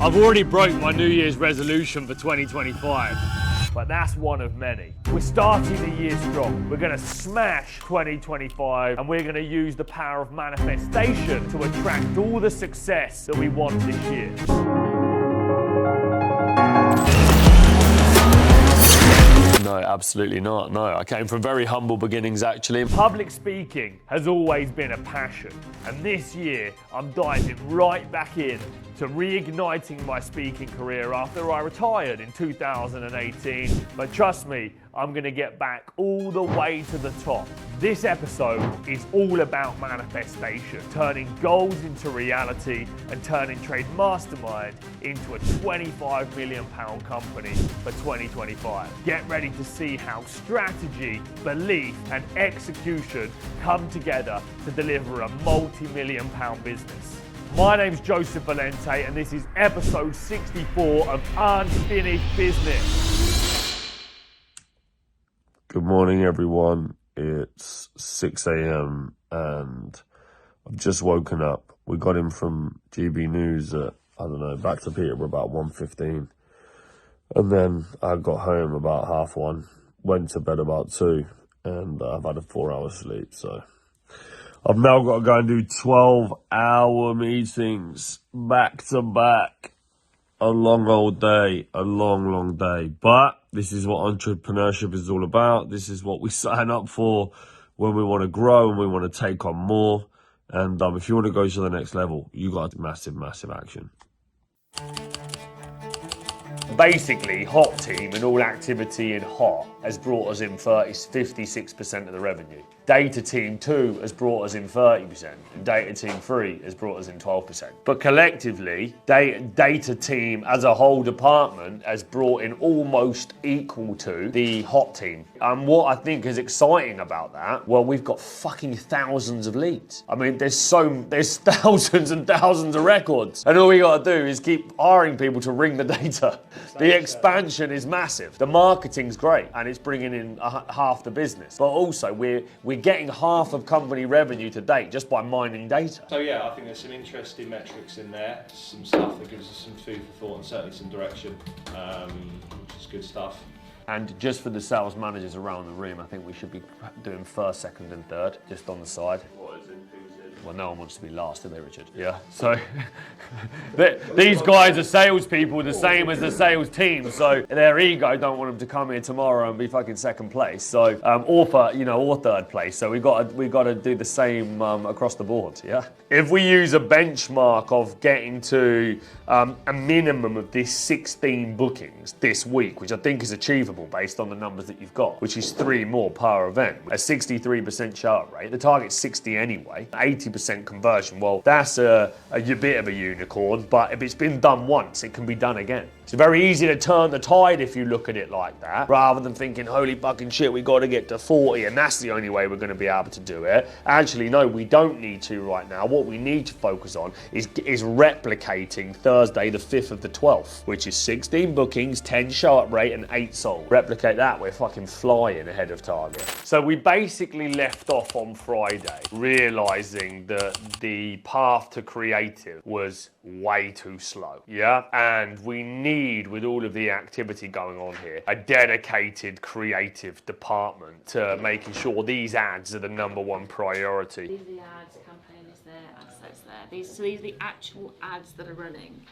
I've already broke my New Year's resolution for 2025, but that's one of many. We're starting the year strong. We're gonna smash 2025, and we're gonna use the power of manifestation to attract all the success that we want this year. No, absolutely not. No, I came from very humble beginnings, actually. Public speaking has always been a passion, and this year I'm diving right back in to reigniting my speaking career after I retired in 2018. But trust me, I'm gonna get back all the way to the top. This episode is all about manifestation, turning goals into reality and turning Trade Mastermind into a £25 million company for 2025. Get ready to see how strategy, belief, and execution come together to deliver a multi-million pound business. My name's Joseph Valente, and this is episode 64 of Unfinished Business. Good morning, everyone. It's 6 a.m. and I've just woken up. We got in from GB News at, back to Peterborough about 1:15. And then I got home about 1:30, went to bed about 2, and I've had a 4-hour sleep, so I've now got to go and do 12-hour meetings back to back. A long old day, a long day. But this is what entrepreneurship is all about. This is what we sign up for when we want to grow and we want to take on more. And if you want to go to the next level, you got massive action. Basically, Hot Team and all activity in Hot has brought us in 56% of the revenue. Data Team 2 has brought us in 30%, and Data Team 3 has brought us in 12%. But collectively, Data Team as a whole department has brought in almost equal to the Hot Team. And what I think is exciting about that, well, we've got fucking thousands of leads. I mean, there's thousands and thousands of records, and all we got to do is keep hiring people to ring the data. The expansion is massive. The marketing's great, and it's bringing in half the business. But also, we're getting half of company revenue to date just by mining data. So yeah, I think there's some interesting metrics in there, some stuff that gives us some food for thought and certainly some direction, which is good stuff. And just for the sales managers around the room, I think we should be doing first, second, and third, just on the side. Well, no one wants to be last, do they, Richard? Yeah. So these guys are salespeople, the same as the sales team. So their ego don't want them to come here tomorrow and be fucking second place. So or third place. So we got to do the same across the board. Yeah. If we use a benchmark of getting to a minimum of this 16 bookings this week, which I think is achievable based on the numbers that you've got, which is 3 more per event, a 63% show-up rate. The target's 60 anyway. 80% conversion. Well, that's a bit of a unicorn, but if it's been done once, it can be done again. It's very easy to turn the tide if you look at it like that, rather than thinking, holy fucking shit, we got to get to 40 and that's the only way we're going to be able to do it. Actually, no, we don't need to right now. What we need to focus on is replicating Thursday, the 5th of the 12th, which is 16 bookings, 10 show-up rate, and 8 sold. Replicate that, we're fucking flying ahead of target. So we basically left off on Friday, realizing that the path to creative was way too slow, yeah? And we need, with all of the activity going on here, a dedicated creative department to making sure these ads are the #1 priority. These are the ads, campaign is there, ad sets there. These are the actual ads that are running.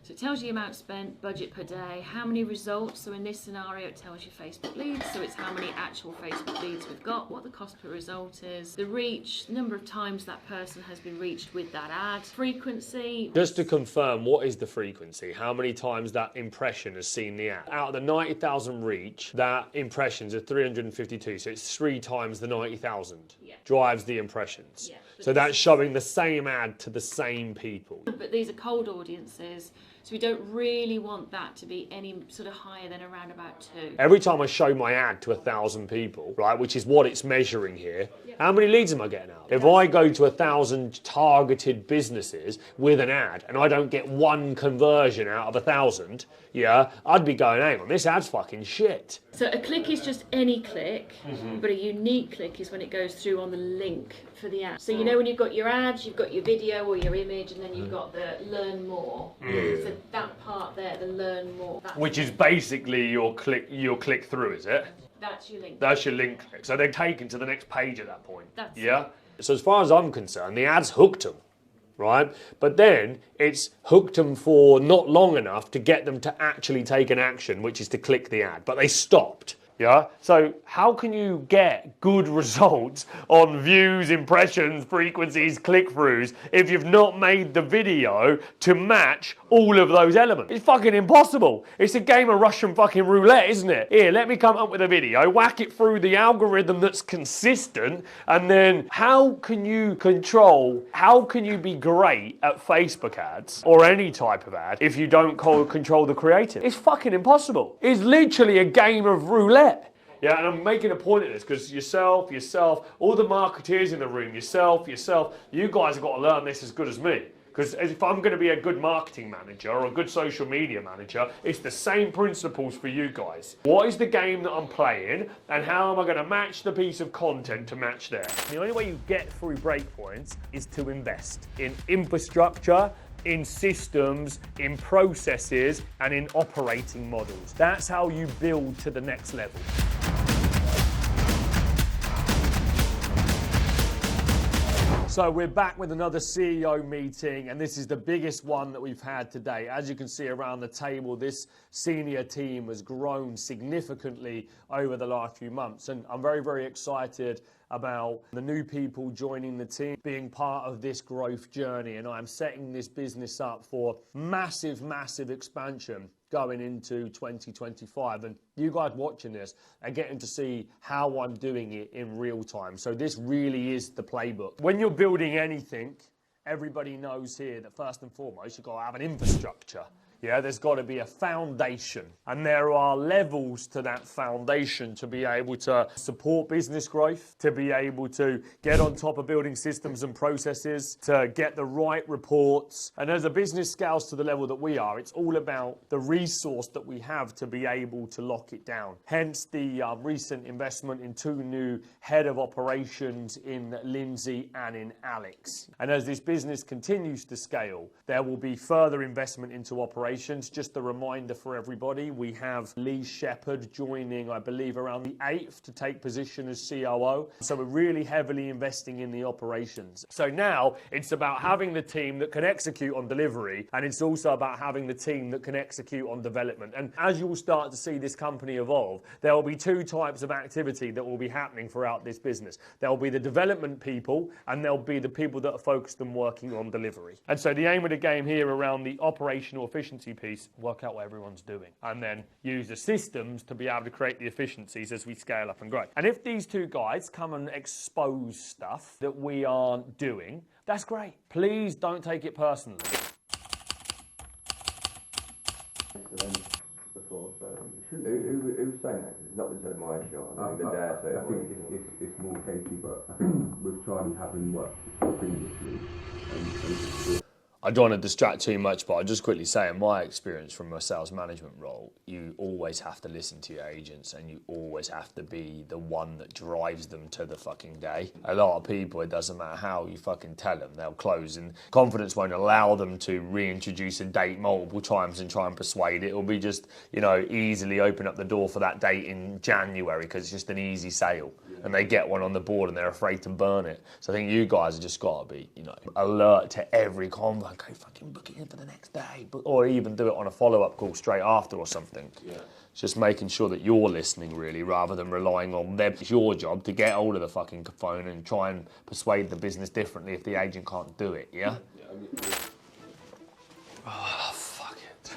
So it tells you amount spent, budget per day, how many results. So in this scenario, it tells you Facebook leads. So it's how many actual Facebook leads we've got, what the cost per result is, the reach, number of times that person has been reached with that ad, frequency. Just to confirm, what is the frequency? How many times that impression has seen the ad? Out of the 90,000 reach, that impressions are 352. So it's 3 times the 90,000 drives the impressions. Yeah, so that's showing the same ad to the same people. But these are cold audiences. So we don't really want that to be any sort of higher than around about 2. Every time I show my ad to 1,000 people, right, which is what it's measuring here, how many leads am I getting out? If I go to 1,000 targeted businesses with an ad and I don't get 1 conversion out of 1,000, yeah, I'd be going, hang on, this ad's fucking shit. So a click is just any click, but a unique click is when it goes through on the link for the ad. So you know when you've got your ads, you've got your video or your image, and then you've got the learn more. So that part there, the learn more. Which is basically your click through, is it? That's your link. That's your link click. So they're taken to the next page at that point. That's yeah. So as far as I'm concerned, the ad's hooked them, right? But then it's hooked them for not long enough to get them to actually take an action, which is to click the ad. But they stopped. Yeah. So how can you get good results on views, impressions, frequencies, click-throughs if you've not made the video to match all of those elements? It's fucking impossible. It's a game of Russian fucking roulette, isn't it? Here, let me come up with a video, whack it through the algorithm that's consistent, and then how can you be great at Facebook ads or any type of ad if you don't control the creative? It's fucking impossible. It's literally a game of roulette. Yeah, and I'm making a point of this because yourself, all the marketeers in the room, yourself, you guys have got to learn this as good as me. Because if I'm going to be a good marketing manager or a good social media manager, it's the same principles for you guys. What is the game that I'm playing and how am I going to match the piece of content to match there? The only way you get through breakpoints is to invest in infrastructure, in systems, in processes, and in operating models. That's how you build to the next level. So we're back with another CEO meeting, and this is the biggest one that we've had today. As you can see around the table, this senior team has grown significantly over the last few months, and I'm very, very excited about the new people joining the team, being part of this growth journey, and I'm setting this business up for massive, massive expansion going into 2025. And you guys watching this are getting to see how I'm doing it in real time. So this really is the playbook. When you're building anything, everybody knows here that first and foremost, you've got to have an infrastructure. Yeah, there's got to be a foundation, and there are levels to that foundation to be able to support business growth, to be able to get on top of building systems and processes, to get the right reports. And as a business scales to the level that we are, it's all about the resource that we have to be able to lock it down. Hence the recent investment in 2 new head of operations in Lindsay and in Alex. And as this business continues to scale, there will be further investment into operations. Just a reminder for everybody, we have Lee Shepherd joining, I believe, around the 8th to take position as COO. So we're really heavily investing in the operations. So now it's about having the team that can execute on delivery, and it's also about having the team that can execute on development. And as you'll start to see this company evolve, there will be 2 types of activity that will be happening throughout this business. There will be the development people, and there'll be the people that are focused on working on delivery. And so the aim of the game here around the operational efficiency piece, work out what everyone's doing, and then use the systems to be able to create the efficiencies as we scale up and grow. And if these 2 guys come and expose stuff that we aren't doing, that's great. Please don't take it personally. Before, so who's saying that? Because it's not been said in my show. I think it's more Casey, but I think with Charlie having worked previously, I don't want to distract too much, but I'll just quickly say, in my experience from a sales management role, you always have to listen to your agents and you always have to be the one that drives them to the fucking day. A lot of people, it doesn't matter how you fucking tell them, they'll close, and confidence won't allow them to reintroduce a date multiple times and try and persuade it. It'll be just, easily open up the door for that date in January because it's just an easy sale. And they get one on the board and they're afraid to burn it. So I think you guys have just got to be, alert to every convo. Okay, fucking book it in for the next day. Or even do it on a follow-up call straight after or something. Yeah. Just making sure that you're listening, really, rather than relying on them. It's your job to get hold of the fucking phone and try and persuade the business differently if the agent can't do it, yeah? Oh, fuck it.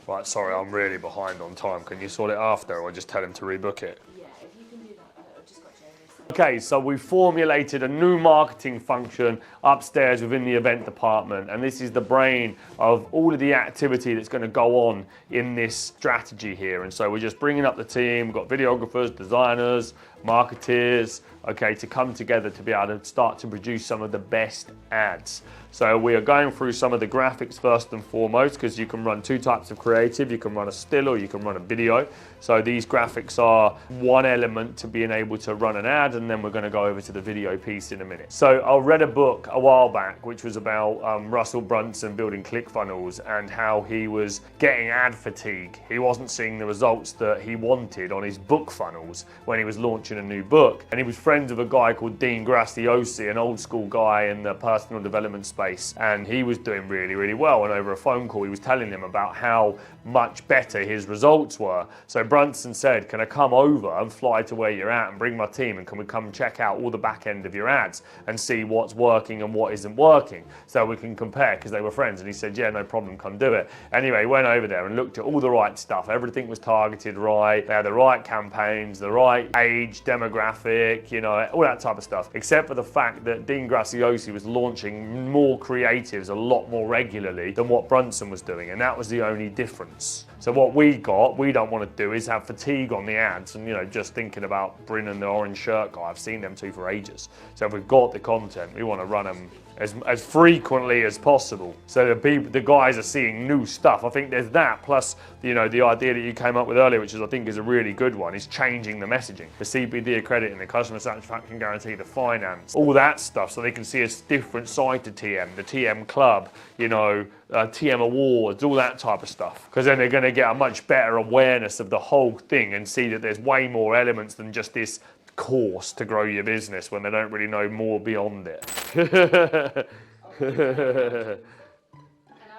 Right, sorry, I'm really behind on time. Can you sort it after, or just tell him to rebook it? Yeah, if you can do that, I've just got Jamie. Okay, so we formulated a new marketing function upstairs within the event department, and this is the brain of all of the activity that's going to go on in this strategy here. And so we're just bringing up the team. We've got videographers, designers, marketeers, okay, to come together to be able to start to produce some of the best ads. So we are going through some of the graphics first and foremost, because you can run two types of creative. You can run a still or you can run a video. So these graphics are one element to being able to run an ad, and then we're going to go over to the video piece in a minute. So I read a book a while back which was about Russell Brunson building ClickFunnels and how he was getting ad fatigue. He wasn't seeing the results that he wanted on his book funnels when he was launching a new book. And he was friends with a guy called Dean Graziosi, an old school guy in the personal development space. And he was doing really, really well. And over a phone call, he was telling them about how much better his results were. So Brunson said, can I come over and fly to where you're at and bring my team, and can we come check out all the back end of your ads and see what's working and what isn't working so we can compare, because they were friends. And he said, yeah, no problem, come do it. Anyway, he went over there and looked at all the right stuff. Everything was targeted right. They had the right campaigns, the right age, demographic, you know, all that type of stuff, except for the fact that Dean Graziosi was launching more creatives a lot more regularly than what Brunson was doing, and that was the only difference. So what we don't want to do is have fatigue on the ads and, you know, just thinking about Bryn and the orange shirt guy. I've seen them two for ages. So if we've got the content, we want to run them as frequently as possible, so the guys are seeing new stuff. I think there's that, plus, you know, the idea that you came up with earlier, which is I think is a really good one, is changing the messaging. The CPD accrediting, the customer satisfaction guarantee, the finance, all that stuff, so they can see a different side to TM, the TM club, you know, TM awards, all that type of stuff. Because then they're going to get a much better awareness of the whole thing and see that there's way more elements than just this course to grow your business when they don't really know more beyond it.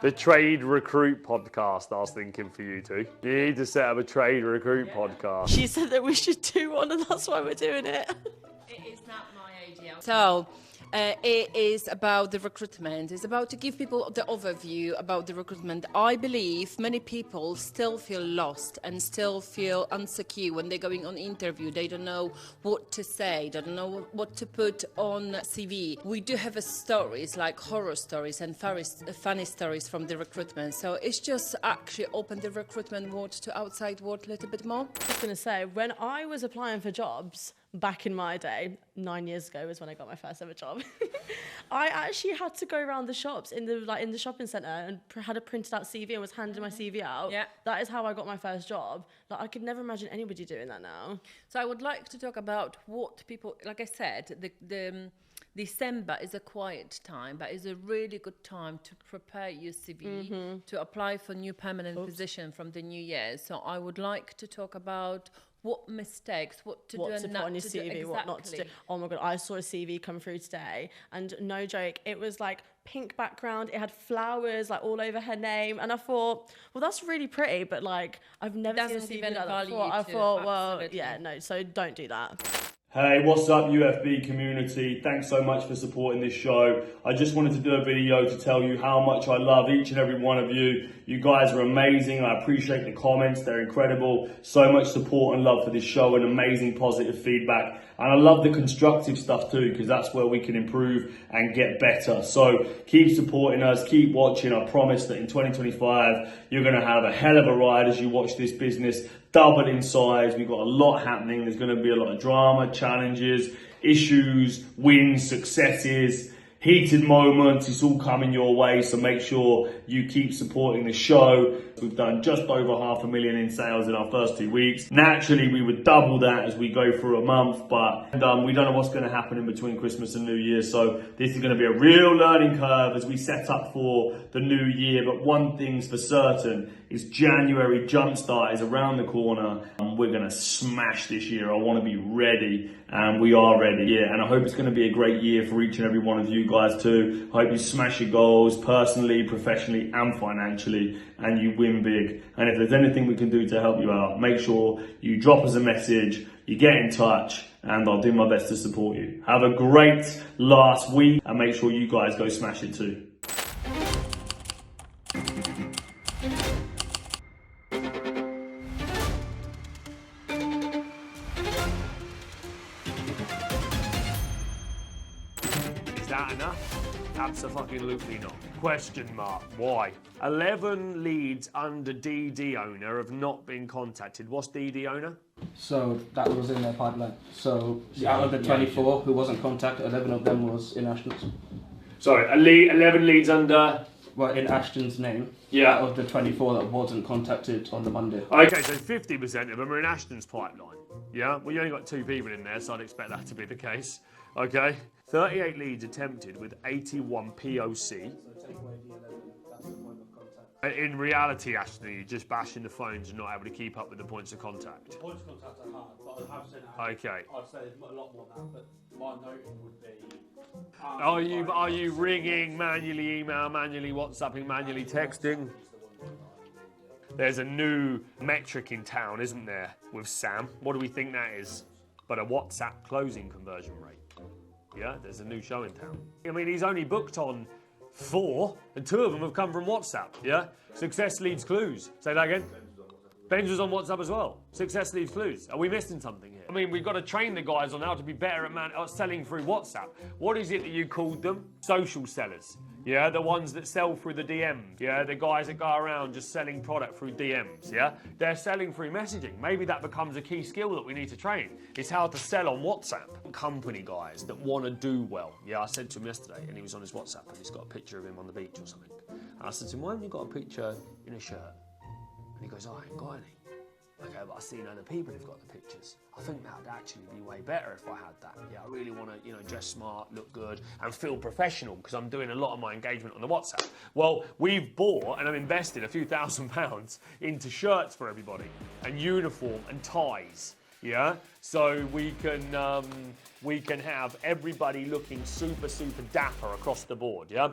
The Trade Recruit podcast, I was thinking for you two. You need to set up a Trade Recruit podcast. She said that we should do one, and that's why we're doing it. It is not my idea. So, it is about the recruitment. It's about to give people the overview about the recruitment. I believe many people still feel lost and still feel insecure when they're going on interview. They don't know what to say. They don't know what to put on CV. We do have stories like horror stories and funny stories from the recruitment. So it's just actually open the recruitment world to outside world a little bit more. I was going to say, when I was applying for jobs back in my day, 9 years ago was when I got my first ever job. I actually had to go around the shops in the shopping centre and had a printed out CV and was handing my CV out. Yeah. That is how I got my first job. Like, I could never imagine anybody doing that now. So I would like to talk about what people, like I said, the December is a quiet time, but it's a really good time to prepare your CV to apply for new permanent position from the new year. So I would like to talk about what mistakes, what to do and put not on your to CV, do. what not to do. Oh my God, I saw a CV come through today, and no joke, it was like pink background, it had flowers like all over her name, and I thought, well, that's really pretty, but like, I've never seen a CV like that before. I thought, well, yeah, no, so don't do that. Hey, what's up UFB community? Thanks so much for supporting this show. I just wanted to do a video to tell you how much I love each and every one of you. You guys are amazing. I appreciate the comments. They're incredible. So much support and love for this show and amazing positive feedback. And I love the constructive stuff too, because that's where we can improve and get better. So keep supporting us, keep watching. I promise that in 2025, you're going to have a hell of a ride as you watch this business double in size. We've got a lot happening. There's going to be a lot of drama, challenges, issues, wins, successes, heated moments. It's all coming your way. So make sure you keep supporting the show. We've done just over 500,000 in sales in our first 2 weeks. Naturally, we would double that as we go through a month, but we don't know what's going to happen in between Christmas and New Year. So this is going to be a real learning curve as we set up for the new year. But one thing's for certain is January Jumpstart is around the corner, and we're going to smash this year. I want to be ready, and we are ready. Yeah, and I hope it's going to be a great year for each and every one of you guys too. I hope you smash your goals personally, professionally, and financially, and you win big. And if there's anything we can do to help you out, make sure you drop us a message, you get in touch, and I'll do my best to support you. Have a great last week, and make sure you guys go smash it too. Is that enough? Absolutely not. Question mark. Why? 11 leads under DD owner have not been contacted. What's DD owner? So that was in their pipeline. So out of the 24 who wasn't contacted, 11 of them was in Ashton's. Sorry, 11 leads under... Well, in Ashton's name. Yeah. Out of the 24 that wasn't contacted on the Monday. Okay, so 50% of them are in Ashton's pipeline. Yeah? Well, you only got 2 people in there, so I'd expect that to be the case. Okay? 38 leads attempted with 81 POC. In reality, Ashton, you're just bashing the phones and not able to keep up with the points of contact. The points of contact are hard, but I have seen it. Okay. I'd say there's a lot more now, but my noting would be... Are you ringing, manually email, manually WhatsApping, manually texting? There's a new metric in town, isn't there, with Sam? What do we think that is? But a WhatsApp closing conversion rate. Yeah, there's a new show in town. I mean, he's only booked on 4, and 2 of them have come from WhatsApp, yeah? Success leads clues. Say that again. Ben's was on WhatsApp as well. Success leads clues. Are we missing something here? I mean, we've got to train the guys on how to be better at selling through WhatsApp. What is it that you called them? Social sellers. Yeah, the ones that sell through the DMs. Yeah, the guys that go around just selling product through DMs. Yeah, they're selling through messaging. Maybe that becomes a key skill that we need to train. It's how to sell on WhatsApp. Company guys that want to do well. Yeah, I said to him yesterday, and he was on his WhatsApp, and he's got a picture of him on the beach or something. And I said to him, why haven't you got a picture in a shirt? And he goes, oh, I ain't got any. Okay, but I've seen other people who've got the pictures. I think that would actually be way better if I had that. Yeah, I really want to, dress smart, look good, and feel professional because I'm doing a lot of my engagement on the WhatsApp. Well, we've bought and I've invested a few £1,000s into shirts for everybody, and uniform and ties. Yeah, so we can have everybody looking super dapper across the board. Yeah.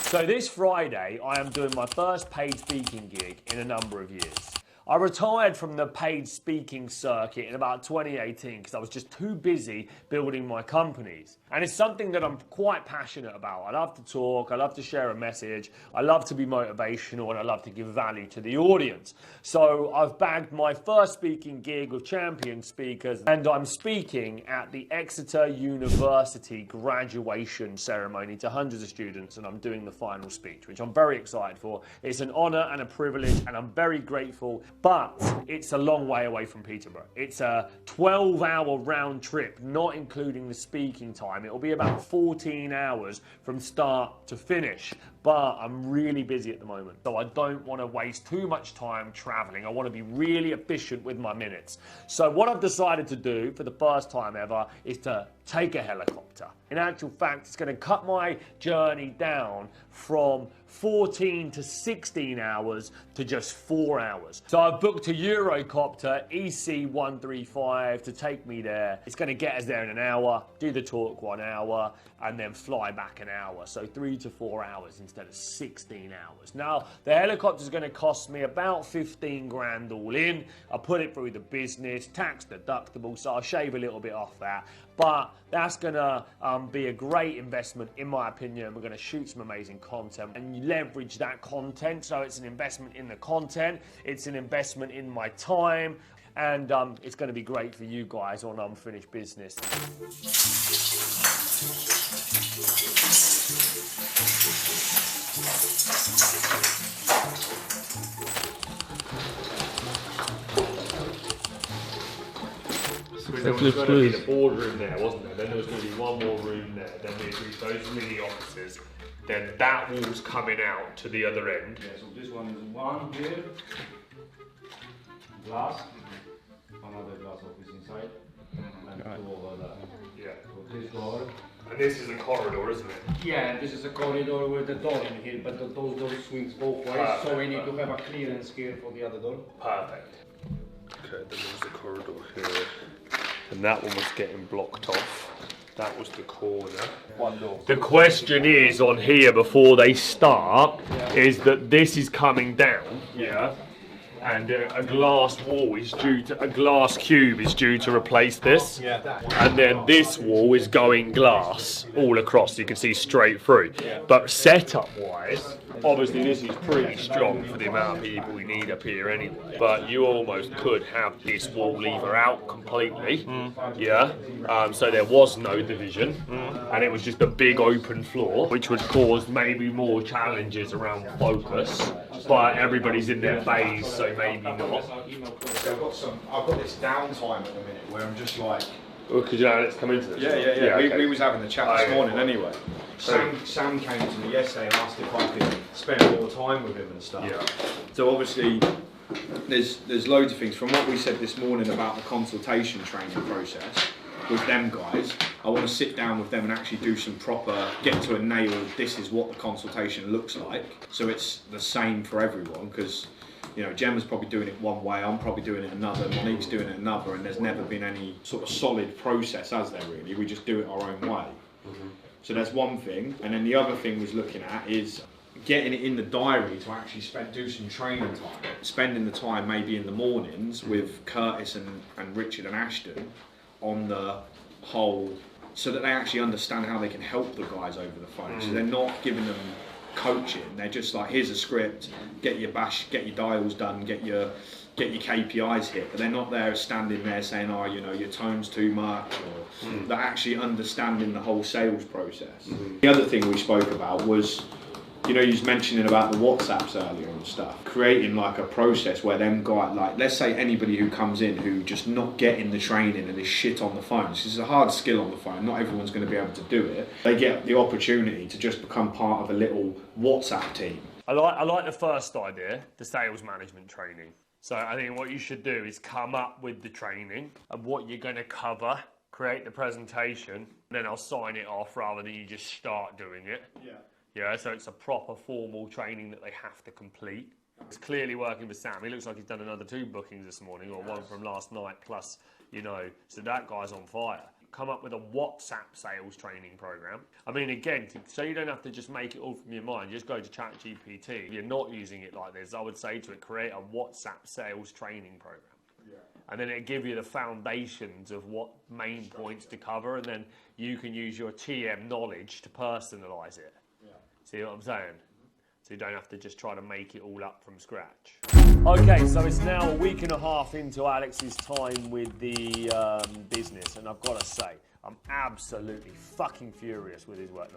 So this Friday, I am doing my first paid speaking gig in a number of years. I retired from the paid speaking circuit in about 2018 because I was just too busy building my companies. And it's something that I'm quite passionate about. I love to talk, I love to share a message, I love to be motivational, and I love to give value to the audience. So I've bagged my first speaking gig with champion speakers, and I'm speaking at the Exeter University graduation ceremony to hundreds of students, and I'm doing the final speech, which I'm very excited for. It's an honour and a privilege, and I'm very grateful. But it's a long way away from Peterborough. It's a 12-hour round trip, not including the speaking time. It'll be about 14 hours from start to finish. But I'm really busy at the moment, so I don't want to waste too much time traveling. I want to be really efficient with my minutes. So what I've decided to do for the first time ever is to take a helicopter. In actual fact, it's going to cut my journey down from 14 to 16 hours to just 4 hours. So I've booked a Eurocopter EC135 to take me there. It's going to get us there in an hour, do the talk 1 hour, and then fly back an hour. So 3 to 4 hours instead of 16 hours. Now, the helicopter's going to cost me about 15 grand all in. I put it through the business, tax deductible, so I'll shave a little bit off that. But that's going to be a great investment, in my opinion. We're going to shoot some amazing content and leverage that content. So it's an investment in the content. It's an investment in my time. And it's going to be great for you guys on Unfinished Business. There was going to be the boardroom there, wasn't there? Then there was going to be one more room there. Then we agreed those mini offices. Then that wall's coming out to the other end. Yeah, so this one is one here, glass, another glass office inside, and two over there. Yeah. So this door. And this is a corridor, isn't it? Yeah, this is a corridor with the door in here, but those doors swings both ways, so we need to have a clearance here for the other door. Perfect. Okay, then there's the corridor here. And that one was getting blocked off. That was the corner. One door. The question is on here before they start is that this is coming down, and a glass wall is due to, a glass cube is due to replace this, and then this wall is going glass all across, so you can see straight through. But setup wise, Obviously, this is pretty strong for the amount of people we need up here anyway. But you almost could have this wall lever out completely, yeah. So there was no division, and it was just a big open floor, which would cause maybe more challenges around focus. But everybody's in their bays, so maybe not. I've got this downtime at the minute where I'm just like. Well, could you let's come into this? Yeah. Okay. We was having the chat this morning anyway. Sam came to me yesterday and asked if I could spend more time with him and stuff. Yeah. So obviously, there's loads of things. From what we said this morning about the consultation training process with them guys, I want to sit down with them and actually do some proper, get to a nail of this is what the consultation looks like. So it's the same for everyone, because Gemma's probably doing it one way, I'm probably doing it another, Monique's doing it another, and there's never been any sort of solid process, has there really? We just do it our own way. So that's one thing. And then the other thing we're looking at is getting it in the diary to actually do some training time. Spending the time maybe in the mornings with Curtis and Richard and Ashton on the whole, so that they actually understand how they can help the guys over the phone. So they're not giving them coaching, they're just like, here's a script, get your dials done, get your KPIs hit, but they're not there standing there saying, oh, your tone's too much, or they're actually understanding the whole sales process. The other thing we spoke about was, you was mentioning about the WhatsApps earlier and stuff, creating like a process where them guys, like let's say anybody who comes in who just not getting the training and is shit on the phone, this is a hard skill on the phone, not everyone's going to be able to do it, they get the opportunity to just become part of a little WhatsApp team. I like the first idea, the sales management training. So I think what you should do is come up with the training and what you're going to cover, create the presentation, and then I'll sign it off rather than you just start doing it. Yeah, so it's a proper formal training that they have to complete. It's clearly working for Sam. He looks like he's done another 2 bookings this morning, or one from last night, plus, so that guy's on fire. Come up with a WhatsApp sales training program. I mean, again, so you don't have to just make it all from your mind, just go to ChatGPT. If you're not using it like this, I would say to it, create a WhatsApp sales training program. And then it'll give you the foundations of what main points to cover, and then you can use your TM knowledge to personalise it. See what I'm saying? So you don't have to just try to make it all up from scratch. Okay, so it's now a week and a half into Alex's time with the business, and I've got to say, I'm absolutely fucking furious with his work.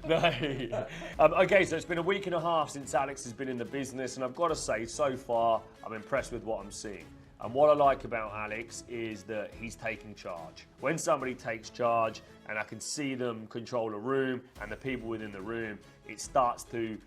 No. Okay, so it's been a week and a half since Alex has been in the business, and I've got to say, so far, I'm impressed with what I'm seeing. And what I like about Alex is that he's taking charge. When somebody takes charge and I can see them control a room and the people within the room, it starts to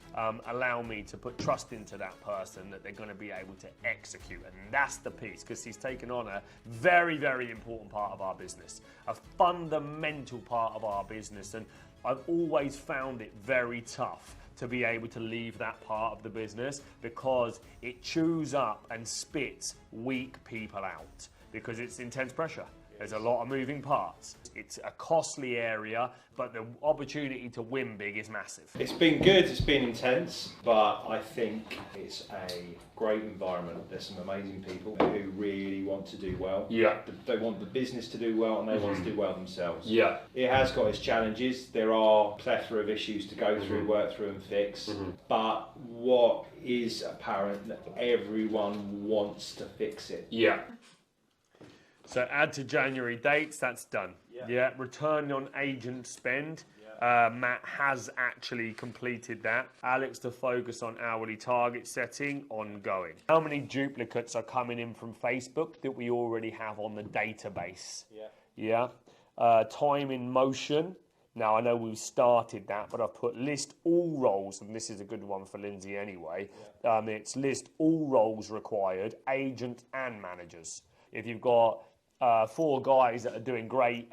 allow me to put trust into that person that they're going to be able to execute. And that's the piece, because he's taken on a very, very important part of our business, a fundamental part of our business. And I've always found it very tough to be able to leave that part of the business, because it chews up and spits weak people out, because it's intense pressure. There's a lot of moving parts. It's a costly area, but the opportunity to win big is massive. It's been good, it's been intense, but I think it's a great environment. There's some amazing people who really want to do well. Yeah. They want the business to do well, and they want to do well themselves. Yeah. It has got its challenges. There are a plethora of issues to go through, work through and fix. But what is apparent, that everyone wants to fix it. Yeah. So add to January dates, that's done. Yeah. Return on agent spend. Matt has actually completed that. Alex to focus on hourly target setting, ongoing. How many duplicates are coming in from Facebook that we already have on the database? Yeah. Time in motion. Now I know we've started that, but I've put list all roles, and this is a good one for Lindsay anyway. It's list all roles required, agent and managers. If you've got 4 guys that are doing great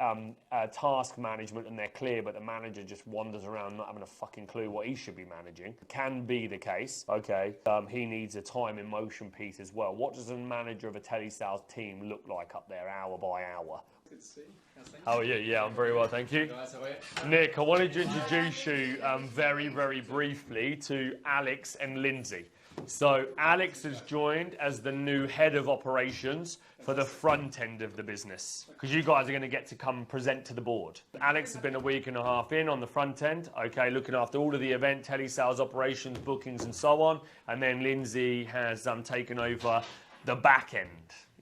task management and they're clear, but the manager just wanders around not having a fucking clue what he should be managing, can be the case. Okay, he needs a time in motion piece as well. What does a manager of a telesales team look like up there, hour by hour? Good to see you. How are you? Yeah, I'm very well, thank you. Guys, how are you? Nick, I wanted to introduce you very, very briefly to Alex and Lindsay. So Alex has joined as the new head of operations for the front end of the business, because you guys are going to get to come present to the board. Alex has been a week and a half in on the front end, okay, looking after all of the event, telesales, operations, bookings and so on, and then Lindsay has taken over the back end,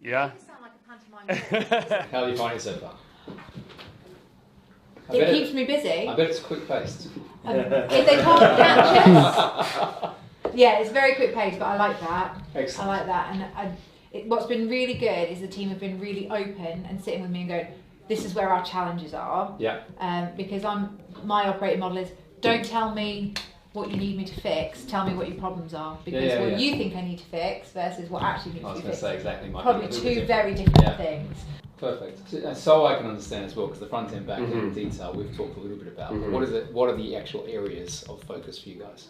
yeah? You sound like a pantomime. How do you find it so far? It keeps me busy. I bet it's quick paced. If they can't catch us, yeah, it's very quick paced, but I like that. Excellent. I like that, and what's been really good is the team have been really open and sitting with me and going, "This is where our challenges are." Yeah. Because my operating model is, don't tell me what you need me to fix. Tell me what your problems are, because what you think I need to fix versus what actually needs to be fixed. I was going to say exactly. Probably two very different things. Perfect. So I can understand as well, because the front end, back end detail we've talked a little bit about. What are the actual areas of focus for you guys?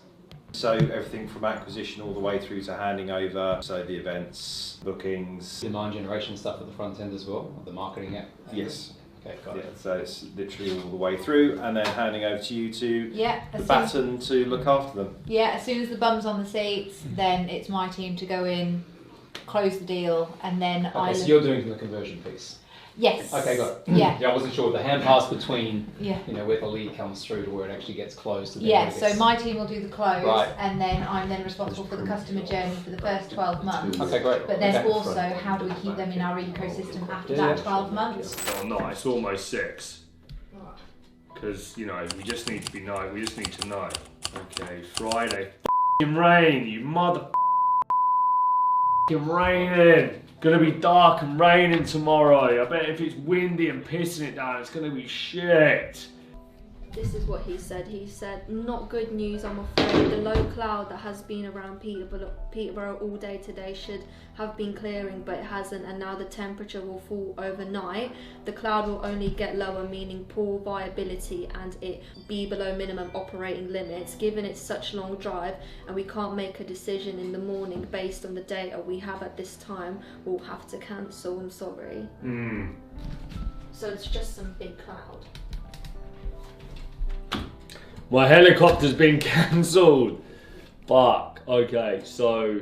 So everything from acquisition all the way through to handing over, so the events, bookings. Demand generation stuff at the front end as well, the marketing app? Yes. Okay, got it. So it's literally all the way through, and then handing over to you to the baton to look after them. Yeah, as soon as the bum's on the seats, then it's my team to go in, close the deal, and then so you're doing the conversion piece? Yes. Okay, got it. Yeah. I wasn't sure the hand pass between, you know, where the lead comes through to where it actually gets closed. And yeah, so my team will do the close, and then I'm then responsible for the customer journey for the first 12 months. Okay, great. But then also, how do we keep them in our ecosystem after that 12 months? Oh no, it's almost 6. Because, you know, we just need to know. Okay, Friday. Rain, you mother. Raining. Gonna be dark and raining tomorrow. I bet if it's windy and pissing it down, it's gonna be shit. This is what he said. He said, not good news, I'm afraid. The low cloud that has been around Peterborough all day today should have been clearing, but it hasn't, and now the temperature will fall overnight. The cloud will only get lower, meaning poor viability, and it be below minimum operating limits. Given it's such a long drive and we can't make a decision in the morning based on the data we have at this time, we'll have to cancel. I'm sorry. So it's just some big cloud. My helicopter's been cancelled. Fuck. Okay, so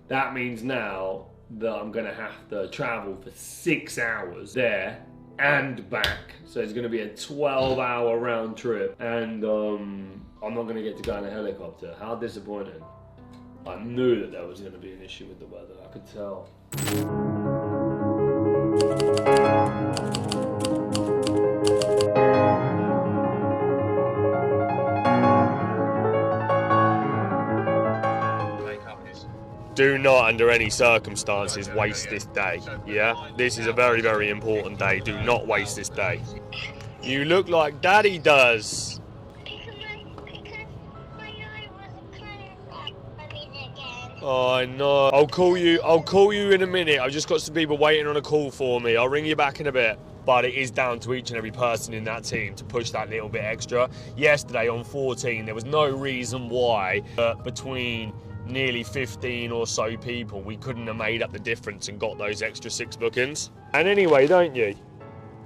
that means now that I'm gonna have to travel for 6 hours there and back. So it's gonna be a 12-hour round trip, and I'm not gonna get to go in a helicopter. How disappointing. I knew that there was gonna be an issue with the weather, I could tell. Do not, under any circumstances, waste this day, yeah? This is a very, very important day. Do not waste this day. You look like Daddy does. Oh, I know. I'll call you in a minute. I've just got some people waiting on a call for me. I'll ring you back in a bit. But it is down to each and every person in that team to push that little bit extra. Yesterday on 14, there was no reason why between nearly 15 or so people, we couldn't have made up the difference and got those extra 6 bookings. And anyway, don't you?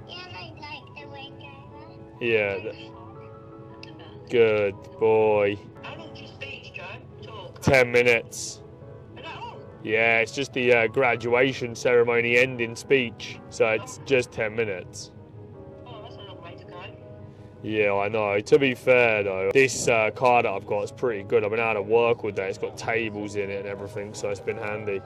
Yeah, I like the Range Rover. Yeah. Good boy. How long's your speech, Joe? Talk. 10 minutes. Is that all? Yeah, it's just the graduation ceremony ending speech. So it's just 10 minutes. Oh, that's a long way to go. Yeah, I know. To be fair though, this car that I've got is pretty good. I've been out of work all day. It's got tables in it and everything, so it's been handy.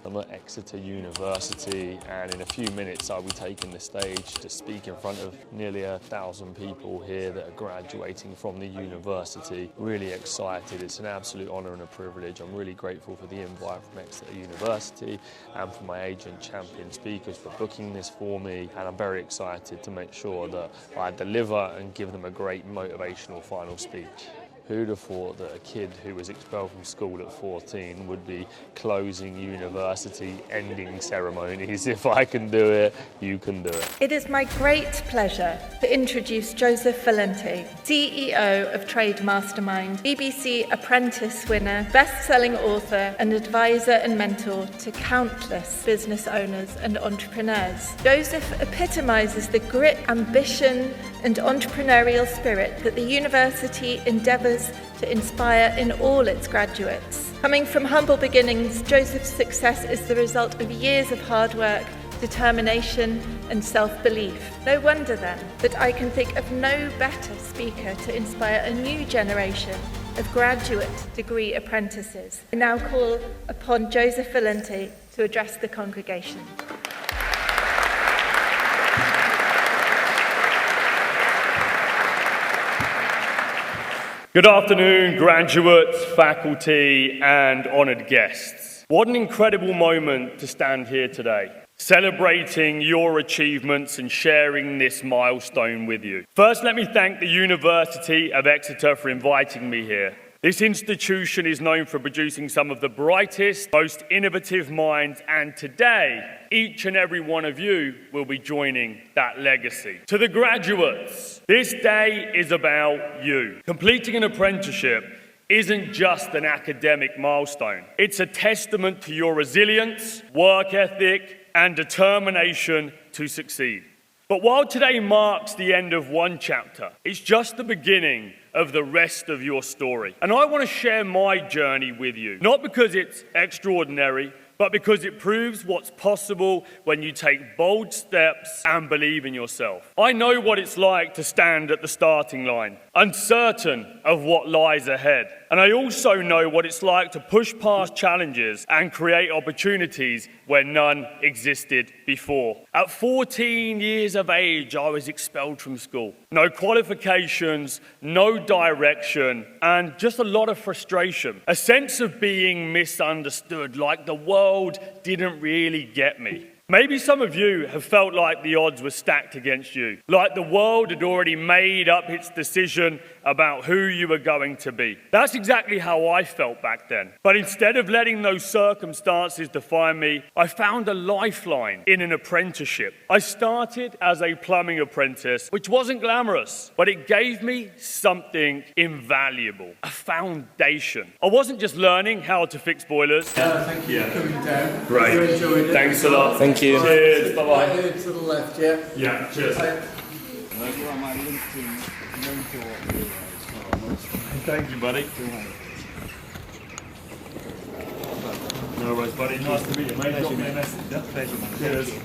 I'm at Exeter University, and in a few minutes I'll be taking the stage to speak in front of nearly 1,000 people here that are graduating from the university. Really excited. It's an absolute honour and a privilege. I'm really grateful for the invite from Exeter University and for my agent Champion Speakers for booking this for me, and I'm very excited to make sure that I deliver and give them a great motivational final speech. Who'd have thought that a kid who was expelled from school at 14 would be closing university ending ceremonies? If I can do it, you can do it. It is my great pleasure to introduce Joseph Valenti, CEO of Trade Mastermind, BBC Apprentice winner, best-selling author and advisor and mentor to countless business owners and entrepreneurs. Joseph epitomises the grit, ambition and entrepreneurial spirit that the university endeavours to inspire in all its graduates. Coming from humble beginnings, Joseph's success is the result of years of hard work, determination and self-belief. No wonder then that I can think of no better speaker to inspire a new generation of graduate degree apprentices. I now call upon Joseph Valenti to address the congregation. Good afternoon, graduates, faculty, and honoured guests. What an incredible moment to stand here today, celebrating your achievements and sharing this milestone with you. First, let me thank the University of Exeter for inviting me here. This institution is known for producing some of the brightest, most innovative minds, and today, each and every one of you will be joining that legacy. To the graduates, this day is about you. Completing an apprenticeship isn't just an academic milestone. It's a testament to your resilience, work ethic, and determination to succeed. But while today marks the end of one chapter, it's just the beginning of the rest of your story. And I want to share my journey with you, not because it's extraordinary, but because it proves what's possible when you take bold steps and believe in yourself. I know what it's like to stand at the starting line, uncertain of what lies ahead. And I also know what it's like to push past challenges and create opportunities where none existed before. At 14 years of age, I was expelled from school. No qualifications, no direction, and just a lot of frustration. A sense of being misunderstood, like the world didn't really get me. Maybe some of you have felt like the odds were stacked against you, like the world had already made up its decision about who you were going to be. That's exactly how I felt back then. But instead of letting those circumstances define me, I found a lifeline in an apprenticeship. I started as a plumbing apprentice, which wasn't glamorous, but it gave me something invaluable, a foundation. I wasn't just learning how to fix boilers. Thank you for coming down. Great. You enjoyed it. Thanks a lot. Thank you. Cheers. Bye-bye. Right here to the left, yeah? Yeah, cheers. Thank you, buddy. No worries, buddy. Nice to meet you, mate. Drop me a message. Yeah? Pleasure, man. Cheers.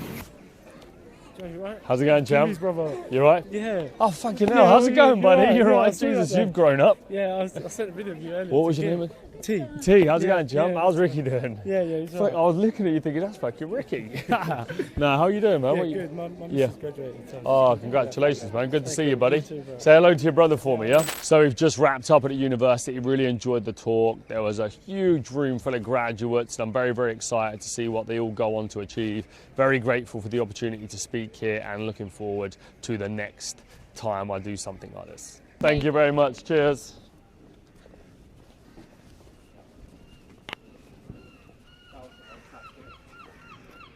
How's it going, champ? Brother. You right? Yeah. Oh, fucking hell. How's it going, buddy? You're right. Yeah, Jesus, you've grown up. Yeah, I sent a video of you earlier. What was your name? T. T, how's it going, champ? How's Ricky doing? Yeah, he's I right. was looking at you thinking, that's fucking Ricky. Nah, how you doing, man? Yeah, What you... good. My missus graduated. So. Oh, congratulations, man. Good to see you, buddy. Say hello to your brother for me, yeah? So we've just wrapped up at the university. Really enjoyed the talk. There was a huge room full of graduates, and I'm very, very excited to see what they all go on to achieve. Very grateful for the opportunity to speak here and looking forward to the next time I do something like this. Thank you very much. Cheers.